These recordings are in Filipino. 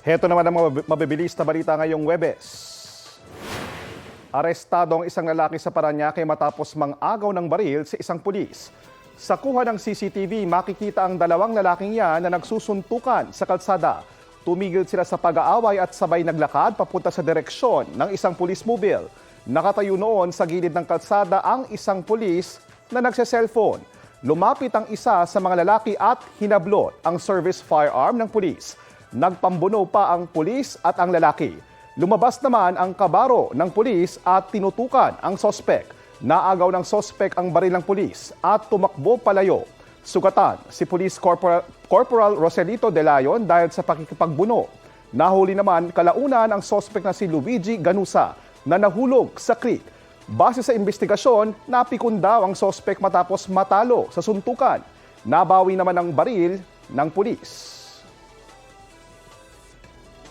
Heto naman ang mabibilis na balita ngayong Huwebes. Arestado ang isang lalaki sa Parañaque matapos mang-agaw ng baril sa isang pulis. Sa kuha ng CCTV, makikita ang dalawang lalaking yan na nagsusuntukan sa kalsada. Tumigil sila sa pag-aaway at sabay naglakad papunta sa direksyon ng isang police mobile. Nakatayo noon sa gilid ng kalsada ang isang pulis na nagse-cellphone. Lumapit ang isa sa mga lalaki at hinablot ang service firearm ng pulis. Nagpambuno pa ang pulis at ang lalaki. Lumabas naman ang kabaro ng pulis at tinutukan ang sospek. Naagaw ng sospek ang baril ng pulis at tumakbo palayo. Sugatan si Police Corporal Roselito De Leon dahil sa pakikipagbuno. Nahuli naman kalaunan ang sospek na si Luigi Ganusa na nahulog sa creek. Base sa investigasyon, napikon daw ang sospek matapos matalo sa suntukan. Nabawi naman ang baril ng pulis.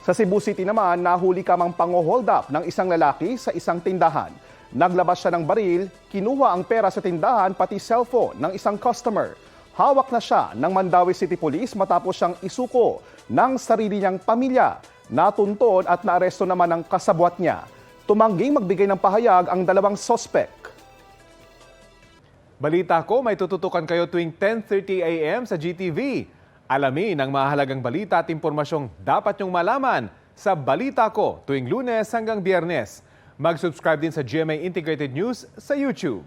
Sa Cebu City naman, nahuli kamang pang-hold up ng isang lalaki sa isang tindahan. Naglabas siya ng baril, kinuha ang pera sa tindahan pati cellphone ng isang customer. Hawak na siya ng Mandawi City Police matapos siyang isuko ng sarili niyang pamilya. Natunton at naaresto naman ang kasabwat niya. Tumangging magbigay ng pahayag ang dalawang sospek. Balita ko, may tututukan kayo tuwing 10:30 a.m. sa GTV. Alamin ang mahalagang balita at impormasyong dapat niyong malaman sa Balita Ko tuwing Lunes hanggang Biyernes. Mag-subscribe din sa GMA Integrated News sa YouTube.